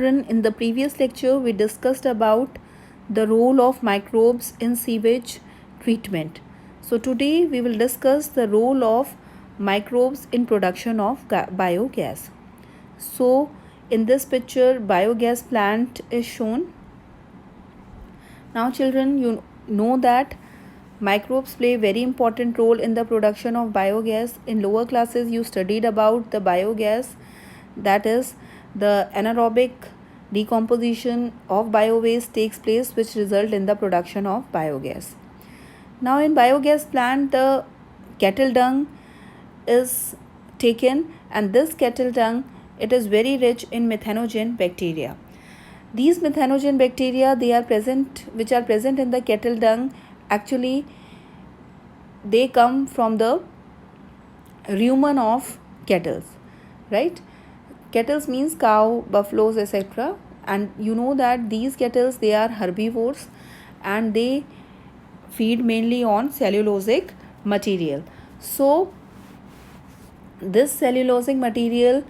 children, in the previous lecture we discussed about the role of microbes in sewage treatment. So today we will discuss the role of microbes in production of biogas. So in this picture biogas plant is shown. Now children, you know that microbes play a very important role in the production of biogas. In lower classes you studied about the biogas, that is the anaerobic decomposition of biowaste takes place which result in the production of biogas. Now in biogas plant the cattle dung is taken, and this cattle dung, it is very rich in methanogen bacteria. These methanogen bacteria which are present in the cattle dung, actually they come from the rumen of cattle, right? Cattle means cow, buffaloes, etc. And you know that these cattle, they are herbivores and they feed mainly on cellulosic material. So this cellulosic material,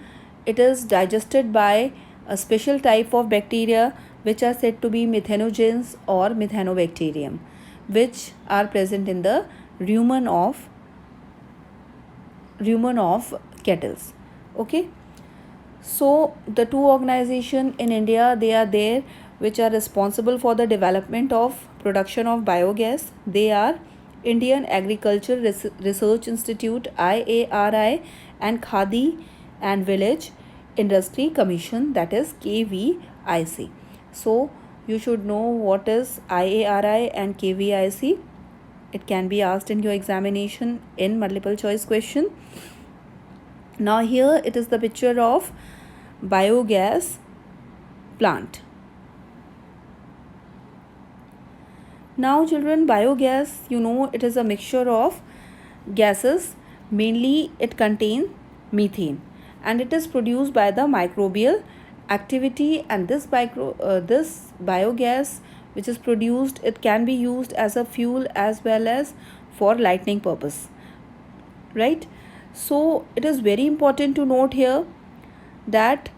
it is digested by a special type of bacteria which are said to be methanogens or methanobacterium, which are present in the rumen of cattle. Okay, so the two organizations in India, they are there which are responsible for the development of production of biogas. They are Indian Agriculture Research Institute IARI and Khadi and Village Industry Commission, that is KVIC. So you should know what is IARI and KVIC. It can be asked in your examination in multiple choice question. Now here it is the picture of biogas plant. Now children, biogas, you know, it is a mixture of gases. Mainly it contains methane and it is produced by the microbial activity, and this biogas which is produced, it can be used as a fuel as well as for lighting purpose, right? So it is very important to note here that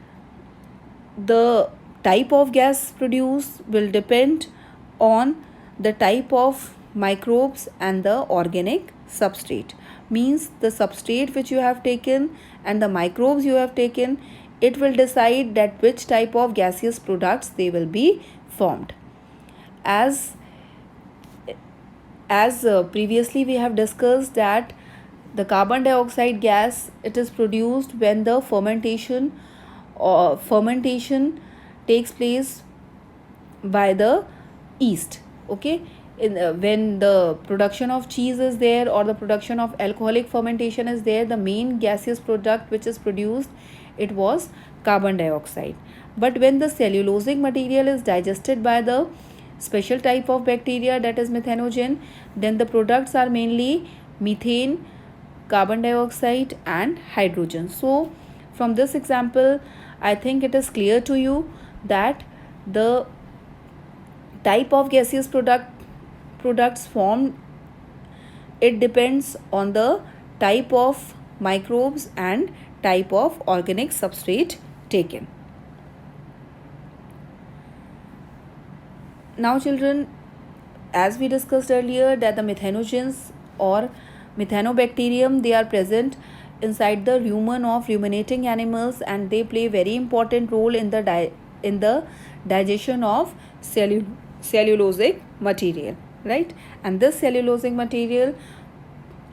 the type of gas produced will depend on the type of microbes and the organic substrate. Means the substrate which you have taken and the microbes you have taken, it will decide that which type of gaseous products they will be formed. As previously we have discussed that the carbon dioxide gas, it is produced when the fermentation takes place by the yeast. Okay, when the production of cheese is there or the production of alcoholic fermentation is there, the main gaseous product which is produced, it was carbon dioxide. But when the cellulosic material is digested by the special type of bacteria, that is methanogen, then the products are mainly methane, carbon dioxide and hydrogen. So from this example, I think it is clear to you that the type of gaseous products formed, it depends on the type of microbes and type of organic substrate taken. Now children, as we discussed earlier that the methanogens or methanobacterium, they are present inside the rumen of ruminating animals and they play very important role in the digestion of cellulosic material, right? And this cellulosic material,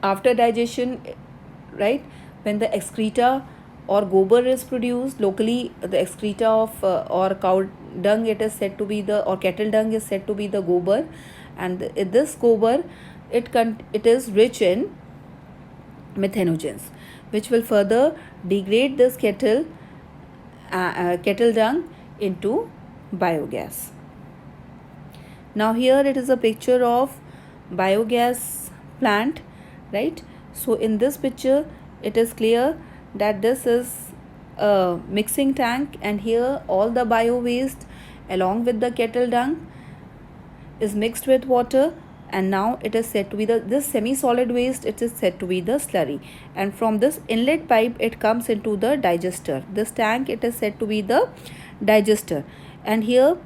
after digestion, right, when the excreta or gobar is produced, locally the excreta of or cow dung, it is said to be or cattle dung is said to be the gobar, and this gobar, it is rich in methanogens which will further degrade this cattle dung into biogas. Now here it is a picture of biogas plant, right? So in this picture it is clear that this is a mixing tank, and here all the bio waste along with the cattle dung is mixed with water and now it is said to be this semi-solid waste, it is said to be the slurry, and from this inlet pipe it comes into the digester. This tank, it is said to be the digester, and here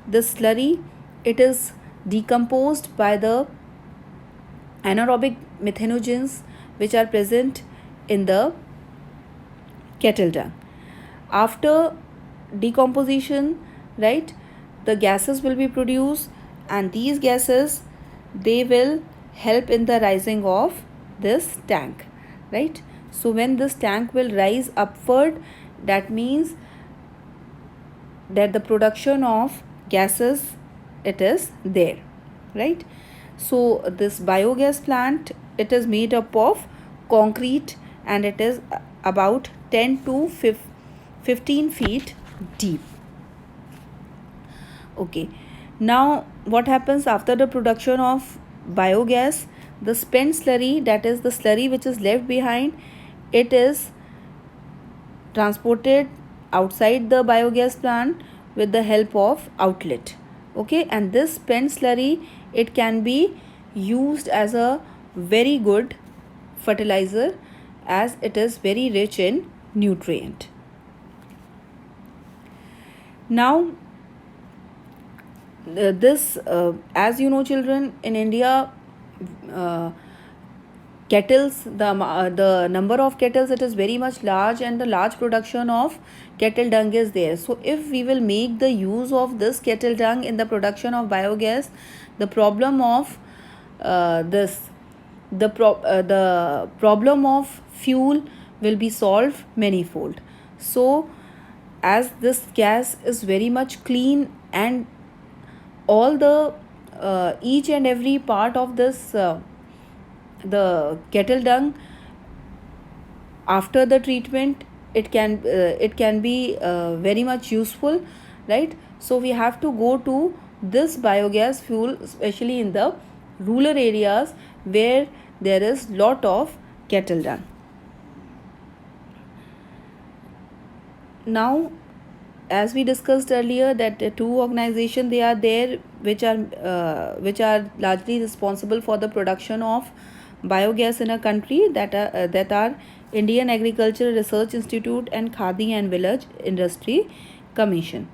the slurry, it is decomposed by the anaerobic methanogens which are present in the kettle dung. After decomposition, right, the gases will be produced, and these gases, they will help in the rising of this tank, right? So when this tank will rise upward, that means that the production of gases, it is there, right? So this biogas plant, it is made up of concrete, and it is about 10 to 15 feet deep. Okay, now what happens after the production of biogas? The spent slurry, that is the slurry which is left behind, it is transported outside the biogas plant with the help of outlet. Okay, and this spent slurry, it can be used as a very good fertilizer, as it is very rich in nutrient. Now this as you know, children, in India, kettles, the number of kettles, it is very much large, and the large production of kettle dung is there. So if we will make the use of this kettle dung in the production of biogas, the problem of the problem of fuel will be solved manifold. So as this gas is very much clean, and all the each and every part of this the kettle dung, after the treatment, it can be very much useful, right? So we have to go to this biogas fuel, especially in the rural areas where there is lot of kettle dung. Now, as we discussed earlier, that two organizations, they are there which are largely responsible for the production of biogas in a country, that are Indian Agricultural Research Institute and Khadi and Village Industry Commission,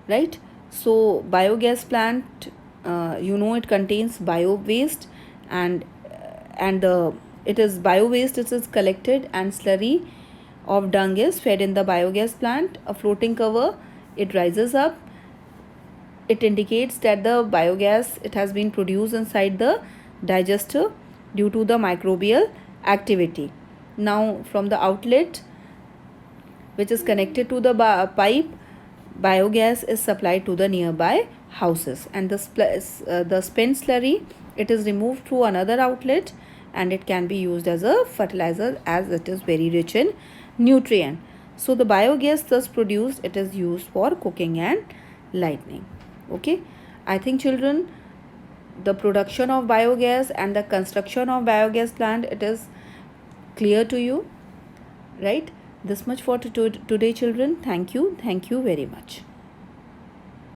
right? So biogas plant, it contains bio waste, and it is bio waste, it is collected, and slurry of dung is fed in the biogas plant. A floating cover, it rises up, it indicates that the biogas, it has been produced inside the digester due to the microbial activity. Now from the outlet which is connected to the pipe, biogas is supplied to the nearby houses, and the spent slurry, it is removed through another outlet, and it can be used as a fertilizer, as it is very rich in nutrient. So the biogas thus produced, it is used for cooking and lighting. Okay, I think, children, the production of biogas and the construction of biogas plant, it is clear to you, right? This much for today, children. Thank you very much.